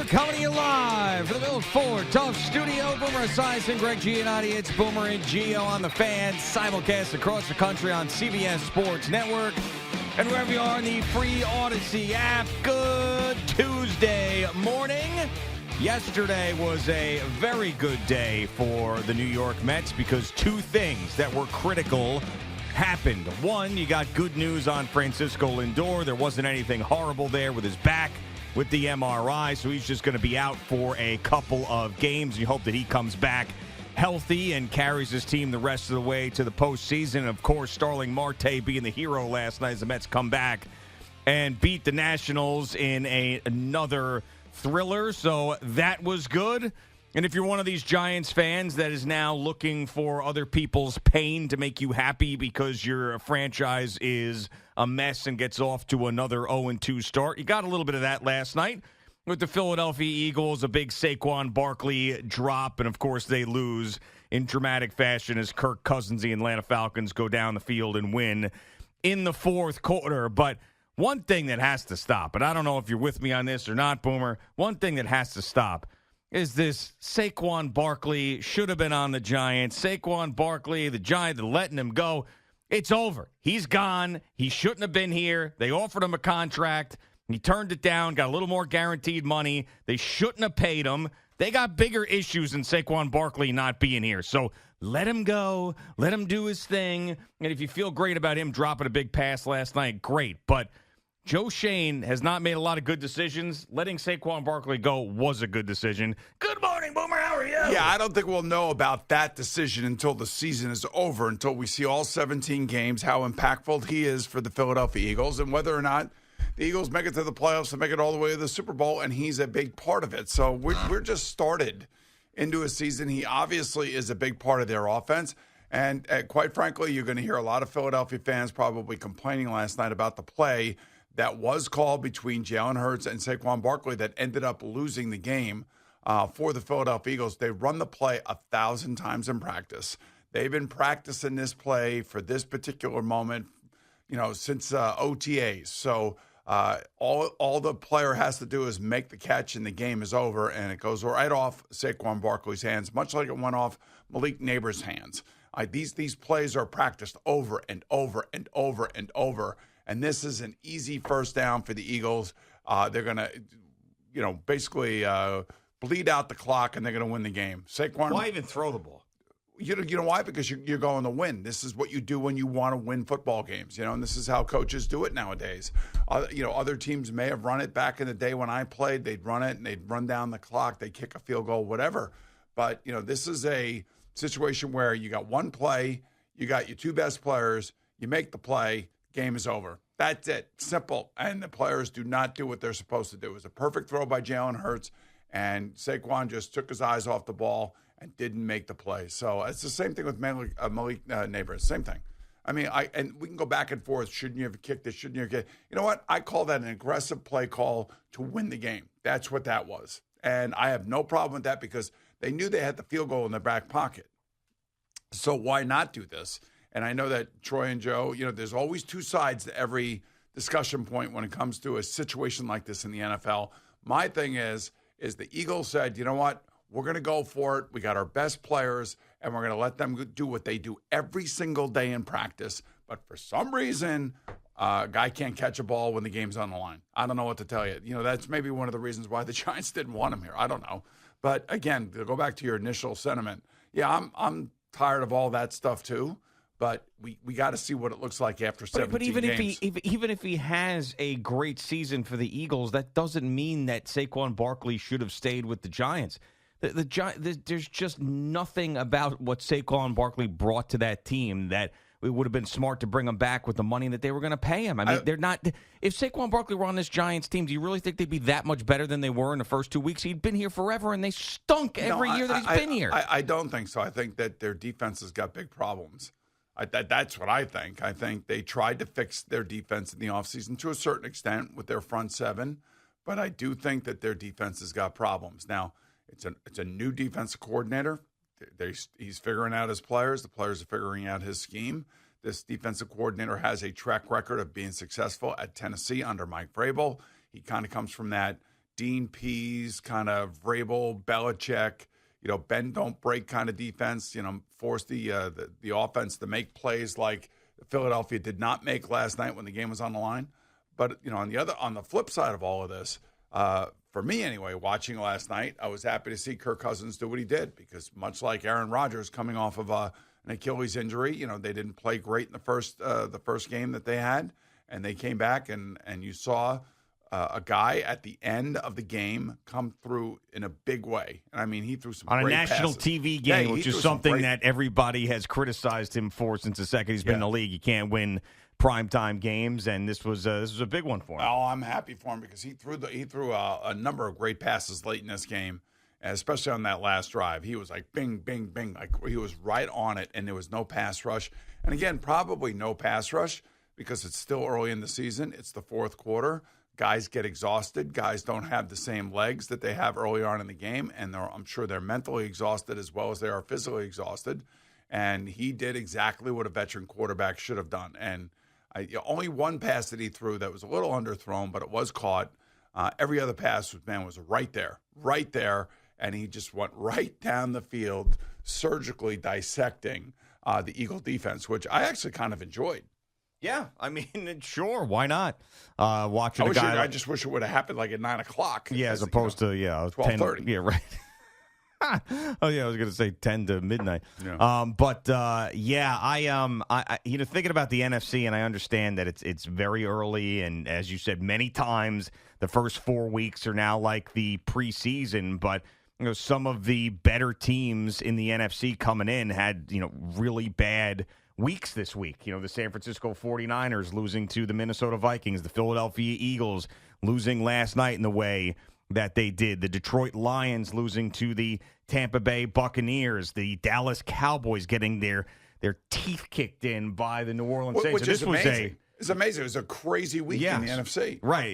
Coming to you live from the Built Ford Tough Studio. Boomer Esiason, Greg Giannotti. It's Boomer and Gio on the Fan. Simulcast across the country on CBS Sports Network. And wherever you are in the free Odyssey app, good Tuesday morning. Yesterday was a very good day for the New York Mets because two things that were critical happened. One, you got good news on Francisco Lindor. There wasn't anything horrible there with his back with the MRI, so he's just going to be out for a couple of games. You hope that he comes back healthy and carries his team the rest of the way to the postseason. And of course, Starling Marte being the hero last night as the Mets come back and beat the Nationals in another thriller. So that was good. And if you're one of these Giants fans that is now looking for other people's pain to make you happy because your franchise is a mess and gets off to another 0-2 start, you got a little bit of that last night with the Philadelphia Eagles, a big Saquon Barkley drop, and of course they lose in dramatic fashion as Kirk Cousins, the Atlanta Falcons, go down the field and win in the fourth quarter. But one thing that has to stop, and I don't know if you're with me on this or not, Boomer, one thing that has to stop is this Saquon Barkley should have been on the Giants. Saquon Barkley, the Giants, letting him go. It's over. He's gone. He shouldn't have been here. They offered him a contract. He turned it down, got a little more guaranteed money. They shouldn't have paid him. They got bigger issues than Saquon Barkley not being here. So let him go. Let him do his thing. And if you feel great about him dropping a big pass last night, great. But Joe Shane has not made a lot of good decisions. Letting Saquon Barkley go was a good decision. Good morning, Boomer. How are you? Yeah, I don't think we'll know about that decision until the season is over, until we see all 17 games, how impactful he is for the Philadelphia Eagles, and whether or not the Eagles make it to the playoffs and make it all the way to the Super Bowl, and he's a big part of it. So we're just started into a season. He obviously is a big part of their offense. And quite frankly, you're going to hear a lot of Philadelphia fans probably complaining last night about the play that was called between Jalen Hurts and Saquon Barkley that ended up losing the game for the Philadelphia Eagles. They run the play 1,000 times in practice. They've been practicing this play for this particular moment, since OTAs. So all the player has to do is make the catch and the game is over, and it goes right off Saquon Barkley's hands, much like it went off Malik Neighbors' hands. These plays are practiced over and over and over and over. And this is an easy first down for the Eagles. They're going to, basically bleed out the clock, and they're going to win the game. Saquon, why even throw the ball? You know why? Because you're going to win. This is what you do when you want to win football games, and this is how coaches do it nowadays. Other teams may have run it back in the day when I played. They'd run it, and they'd run down the clock. They'd kick a field goal, whatever. But, this is a situation where you got one play, you got your two best players, you make the play, game is over. That's it. Simple. And the players do not do what they're supposed to do. It was a perfect throw by Jalen Hurts, and Saquon just took his eyes off the ball and didn't make the play. So it's the same thing with Malik Neighbors. Same thing. I mean, and we can go back and forth. Shouldn't you have kicked it? Shouldn't you have kicked it? You know what? I call that an aggressive play call to win the game. That's what that was. And I have no problem with that because they knew they had the field goal in their back pocket. So why not do this? And I know that Troy and Joe, there's always two sides to every discussion point when it comes to a situation like this in the NFL. My thing is the Eagles said, you know what? We're going to go for it. We got our best players, and we're going to let them do what they do every single day in practice. But for some reason, a guy can't catch a ball when the game's on the line. I don't know what to tell you. That's maybe one of the reasons why the Giants didn't want him here. I don't know. But again, to go back to your initial sentiment, yeah, I'm tired of all that stuff too. But we got to see what it looks like after 17 games. Even if he has a great season for the Eagles, that doesn't mean that Saquon Barkley should have stayed with the Giants. There's just nothing about what Saquon Barkley brought to that team that it would have been smart to bring him back with the money that they were going to pay him. I mean, they're not. If Saquon Barkley were on this Giants team, do you really think they'd be that much better than they were in the first 2 weeks? He'd been here forever, and they stunk every year that he's been here. I don't think so. I think that their defense has got big problems. That's what I think. I think they tried to fix their defense in the offseason to a certain extent with their front seven, but I do think that their defense has got problems. Now, it's a new defensive coordinator. He's figuring out his players. The players are figuring out his scheme. This defensive coordinator has a track record of being successful at Tennessee under Mike Vrabel. He kind of comes from that Dean Pease kind of Vrabel, Belichick, bend don't break kind of defense. Force the offense to make plays like Philadelphia did not make last night when the game was on the line. But on the flip side of all of this, for me anyway, watching last night, I was happy to see Kirk Cousins do what he did because much like Aaron Rodgers coming off of an Achilles injury, they didn't play great in the first game that they had, and they came back and you saw a guy at the end of the game come through in a big way. And I mean, he threw some on great a national passes. TV game, which is something that everybody has criticized him for since the second he's been in the league. You can't win primetime games, and this was a big one for him. Oh, I'm happy for him because he threw a number of great passes late in this game, and especially on that last drive. He was like bing, bing, bing, like he was right on it, and there was no pass rush. And again, probably no pass rush because it's still early in the season. It's the fourth quarter. Guys get exhausted. Guys don't have the same legs that they have early on in the game, and I'm sure they're mentally exhausted as well as they are physically exhausted. And he did exactly what a veteran quarterback should have done. And only one pass that he threw that was a little underthrown, but it was caught. Every other pass was right there, and he just went right down the field, surgically dissecting the Eagle defense, which I actually kind of enjoyed. Yeah, I mean, sure, why not? Watching a guy. I just wish it would have happened like at 9 o'clock. Yeah, as opposed to 12:30. Yeah, right. Oh yeah, I was going to say 10 to midnight. Yeah. I thinking about the NFC, and I understand that it's very early, and as you said many times, the first 4 weeks are now like the preseason. But some of the better teams in the NFC coming in had really bad weeks this week. The San Francisco 49ers losing to the Minnesota Vikings, the Philadelphia Eagles losing last night in the way that they did, the Detroit Lions losing to the Tampa Bay Buccaneers, the Dallas Cowboys getting their teeth kicked in by the New Orleans Saints. Which is amazing. It's amazing. It was a crazy week in the NFC. Right,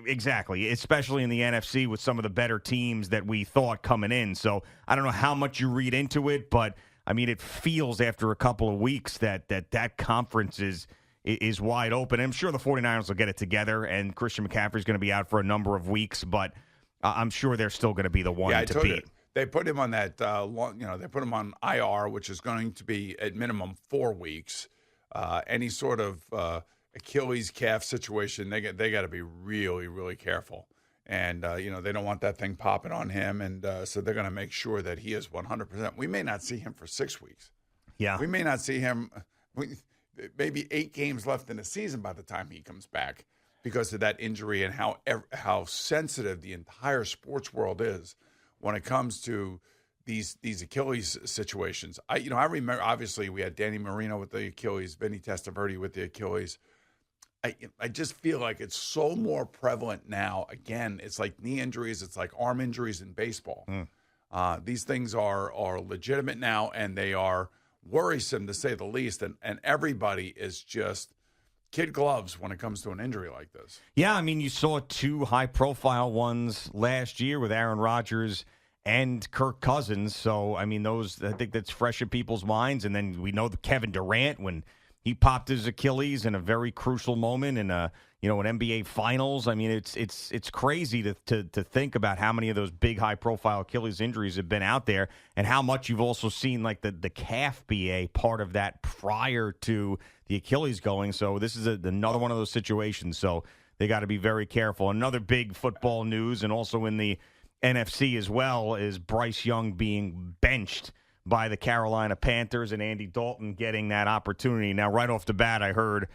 exactly, especially in the NFC with some of the better teams that we thought coming in. So I don't know how much you read into it, but I mean, it feels after a couple of weeks that conference is wide open. I'm sure the 49ers will get it together, and Christian McCaffrey's going to be out for a number of weeks, but I'm sure they're still going to be the one to beat. They put him on that they put him on IR, which is going to be at minimum 4 weeks. Any sort of Achilles calf situation, they got to be really, really careful. And, they don't want that thing popping on him. And so they're going to make sure that he is 100%. We may not see him for 6 weeks. Yeah. We may not see him. Maybe 8 games left in the season by the time he comes back because of that injury and how sensitive the entire sports world is when it comes to these Achilles situations. I remember, obviously, we had Danny Marino with the Achilles, Vinny Testaverde with the Achilles. I just feel like it's so more prevalent now. Again, it's like knee injuries. It's like arm injuries in baseball. These things are legitimate now, and they are worrisome, to say the least. And everybody is just kid gloves when it comes to an injury like this. Yeah, I mean, you saw 2 high-profile ones last year with Aaron Rodgers and Kirk Cousins. So, I mean, I think that's fresh in people's minds. And then we know Kevin Durant, when he popped his Achilles in a very crucial moment in an NBA Finals. I mean, it's crazy to think about how many of those big high-profile Achilles injuries have been out there, and how much you've also seen like the calf be a part of that prior to the Achilles going. So this is another one of those situations. So they got to be very careful. Another big football news, and also in the NFC as well, is Bryce Young being benched by the Carolina Panthers and Andy Dalton getting that opportunity. Now, right off the bat, I heard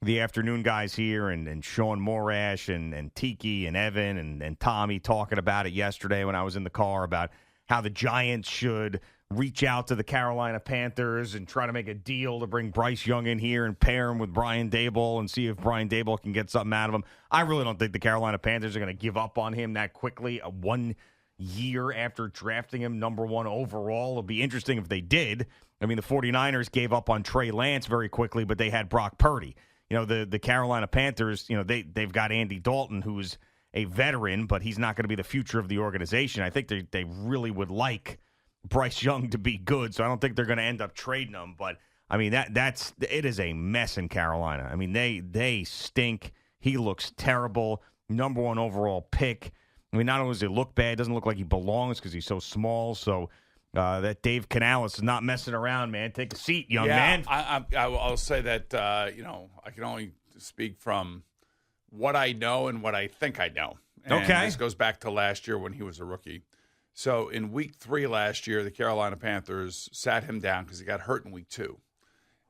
the afternoon guys here and Sean Morash and Tiki and Evan and Tommy talking about it yesterday when I was in the car about how the Giants should reach out to the Carolina Panthers and try to make a deal to bring Bryce Young in here and pair him with Brian Daboll and see if Brian Daboll can get something out of him. I really don't think the Carolina Panthers are going to give up on him that quickly. 1 year after drafting him number 1 overall. It'll be interesting if they did. I mean, the 49ers gave up on Trey Lance very quickly, but they had Brock Purdy. The Carolina Panthers, they've got Andy Dalton, who's a veteran, but he's not going to be the future of the organization. I think they really would like Bryce Young to be good, so I don't think they're going to end up trading him. But, I mean, it is a mess in Carolina. I mean, they stink. He looks terrible. Number 1 overall pick. I mean, not only does he look bad, doesn't look like he belongs because he's so small. So that Dave Canales is not messing around, man. Take a seat, young man. I'll say that, I can only speak from what I know and what I think I know. And this goes back to last year when he was a rookie. So in week 3 last year, the Carolina Panthers sat him down because he got hurt in week 2.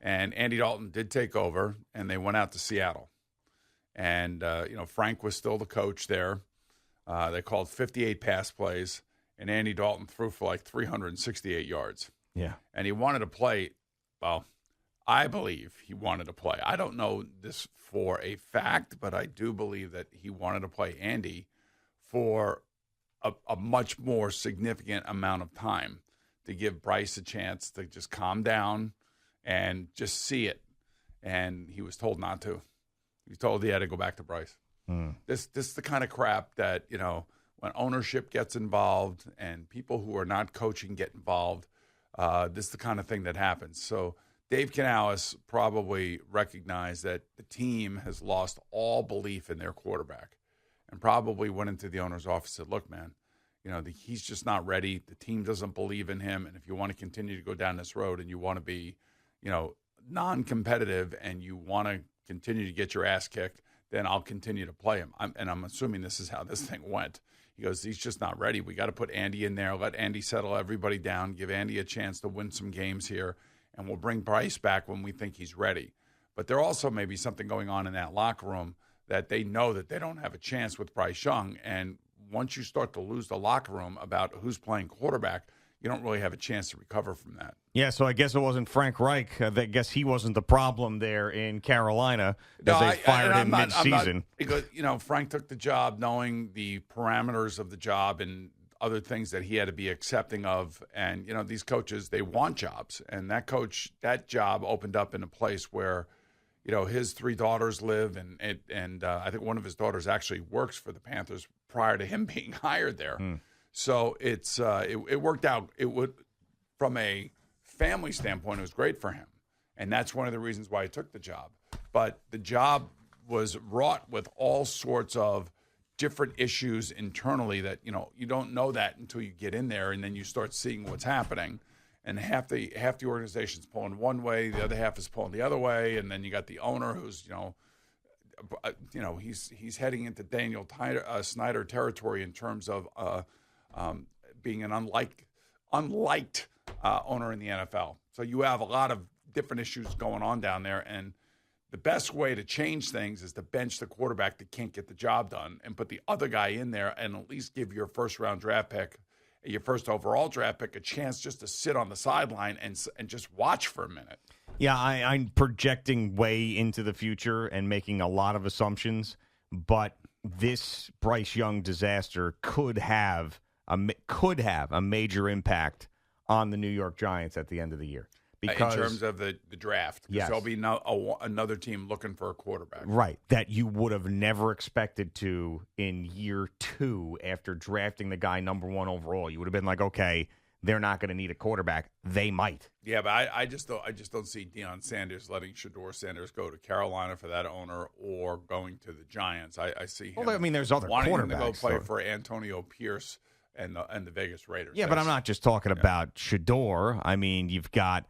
And Andy Dalton did take over, and they went out to Seattle. And, Frank was still the coach there. They called 58 pass plays, and Andy Dalton threw for like 368 yards. Yeah. And he wanted to play, well, I believe he wanted to play. I don't know this for a fact, but I do believe that he wanted to play Andy for a much more significant amount of time to give Bryce a chance to just calm down and just see it. And he was told not to. He was told he had to go back to Bryce. This is the kind of crap that, when ownership gets involved and people who are not coaching get involved, this is the kind of thing that happens. So Dave Canales probably recognized that the team has lost all belief in their quarterback and probably went into the owner's office and said, look, man, he's just not ready. The team doesn't believe in him. And if you want to continue to go down this road and you want to be, non-competitive and you want to continue to get your ass kicked, then I'll continue to play him. I'm assuming this is how this thing went. He goes, he's just not ready. We got to put Andy in there, let Andy settle everybody down, give Andy a chance to win some games here, and we'll bring Bryce back when we think he's ready. But there also may be something going on in that locker room that they know that they don't have a chance with Bryce Young. And once you start to lose the locker room about who's playing quarterback, you don't really have a chance to recover from that. Yeah, so I guess it wasn't Frank Reich. I guess he wasn't the problem there in Carolina as they fired him mid-season. Because, Frank took the job knowing the parameters of the job and other things that he had to be accepting of. And, these coaches, they want jobs. And that job opened up in a place where, his 3 daughters live. And I think one of his daughters actually works for the Panthers prior to him being hired there. So it worked out. It would, from a family standpoint, it was great for him. And that's one of the reasons why he took the job. But the job was wrought with all sorts of different issues internally that, you don't know that until you get in there and then you start seeing what's happening. And half the organization's pulling one way, the other half is pulling the other way, and then you got the owner who's, he's heading into Daniel Snyder territory in terms of being an unliked owner in the NFL. So you have a lot of different issues going on down there, and the best way to change things is to bench the quarterback that can't get the job done and put the other guy in there and at least give your first-round draft pick, your first overall draft pick, a chance just to sit on the sideline and just watch for a minute. Yeah, I'm projecting way into the future and making a lot of assumptions, but this Bryce Young disaster could have a major impact on the New York Giants at the end of the year. Because, in terms of the draft. Because yes. there'll be another team looking for a quarterback. Right, that you would have never expected to in year 2 after drafting the guy number 1 overall. You would have been like, okay, they're not going to need a quarterback. They might. Yeah, but I just don't see Deion Sanders letting Shedeur Sanders go to Carolina for that owner or going to the Giants. I see him. Well, I mean, there's other wanting quarterbacks. Him to go play for Antonio Pierce and the Vegas Raiders. Yeah, but I'm not just talking about Shedeur. I mean, you've got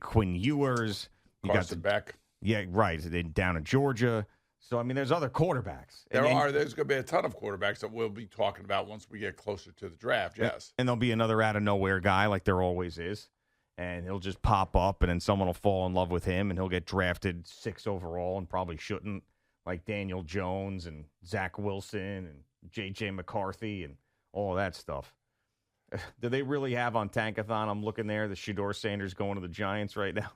Quinn Ewers. Carson Beck. Yeah, right. Down in Georgia. So, I mean, there's other quarterbacks. There's going to be a ton of quarterbacks that we'll be talking about once we get closer to the draft, yes. And there'll be another out-of-nowhere guy like there always is. And he'll just pop up, and then someone will fall in love with him, and he'll get drafted 6 overall and probably shouldn't, like Daniel Jones and Zach Wilson and J.J. McCarthy and all of that stuff. Do they really have on Tankathon, I'm looking there, the Shedeur Sanders going to the Giants right now?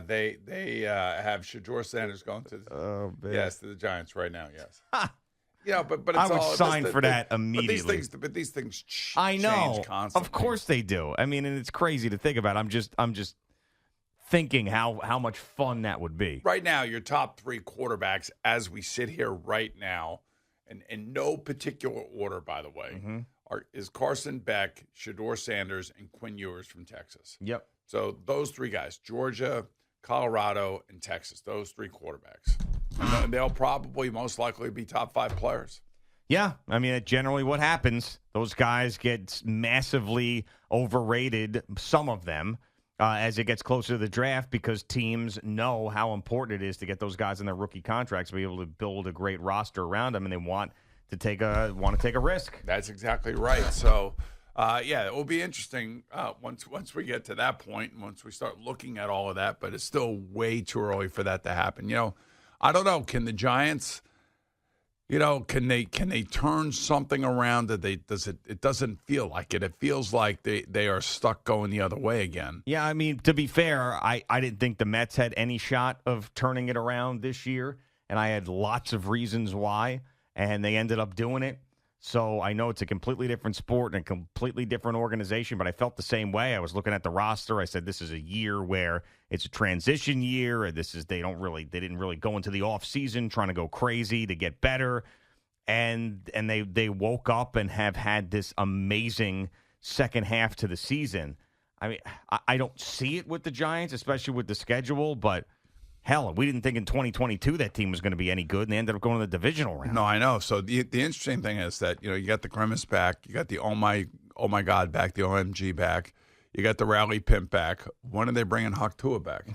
They have Shedeur Sanders going to the Giants right now. Yes, but it's I would sign for that immediately. But these things change constantly. Of course they do. I mean, and it's crazy to think about. I'm just thinking how much fun that would be. Right now, your top 3 quarterbacks, as we sit here right now, and in no particular order, by the way, is Carson Beck, Shedeur Sanders, and Quinn Ewers from Texas. Yep. So those 3 guys, Georgia, Colorado, and Texas, those 3 quarterbacks. And they'll probably most likely be top 5 players. Yeah, I mean, that's generally what happens. Those guys get massively overrated, some of them, as it gets closer to the draft because teams know how important it is to get those guys in their rookie contracts to be able to build a great roster around them, and they want to take a risk. That's exactly right. So, it will be interesting once we get to that point and once we start looking at all of that, but it's still way too early for that to happen. I don't know. Can the Giants... can they turn something around that it doesn't feel like it. It feels like they are stuck going the other way again. Yeah, I mean, to be fair, I didn't think the Mets had any shot of turning it around this year, and I had lots of reasons why, and they ended up doing it. So I know it's a completely different sport and a completely different organization, but I felt the same way. I was looking at the roster. I said this is a year where it's a transition year. Or they didn't really go into the off season trying to go crazy to get better, and they woke up and have had this amazing second half to the season. I mean, I don't see it with the Giants, especially with the schedule, but. Hell, we didn't think in 2022 that team was going to be any good, and they ended up going to the divisional round. No, I know. So the interesting thing is that you got the Grimace back, you got the oh my God back, the OMG back, you got the Rally Pimp back. When are they bringing Huck Tua back?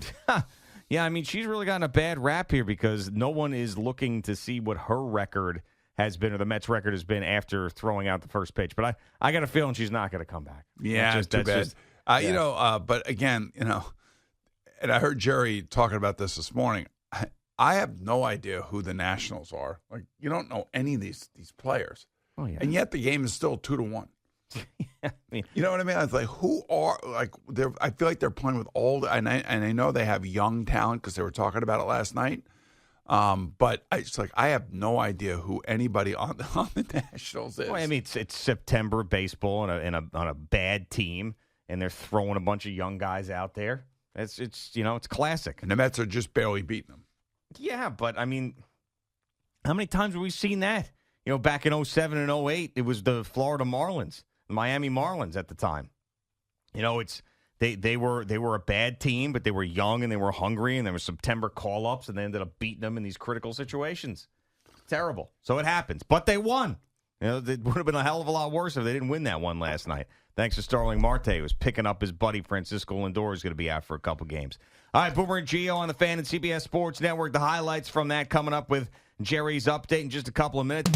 Yeah, I mean she's really gotten a bad rap here because no one is looking to see what her record has been or the Mets' record has been after throwing out the first pitch. But I got a feeling she's not going to come back. Yeah, too bad. But again, and I heard Jerry talking about this morning. I have no idea who the Nationals are. Like, you don't know any of these players. Oh, yeah. And yet the game is still 2-1. I mean, you know what I mean? I was like, who are I feel like they're playing with and I know they have young talent because they were talking about it last night. But I have no idea who anybody on the Nationals is. Well, I mean, it's September baseball on a bad team, and they're throwing a bunch of young guys out there. It's classic. And the Mets are just barely beating them. Yeah, but, I mean, how many times have we seen that? Back in 07 and 08, it was the Florida Marlins, the Miami Marlins at the time. They were a bad team, but they were young and they were hungry, and there were September call-ups, and they ended up beating them in these critical situations. Terrible. So it happens. But they won. It would have been a hell of a lot worse if they didn't win that one last night. Thanks to Starling Marte, who was picking up his buddy Francisco Lindor, who's going to be out for a couple games. All right, Boomer and Gio on the Fan and CBS Sports Network. The highlights from that coming up with Jerry's update in just a couple of minutes.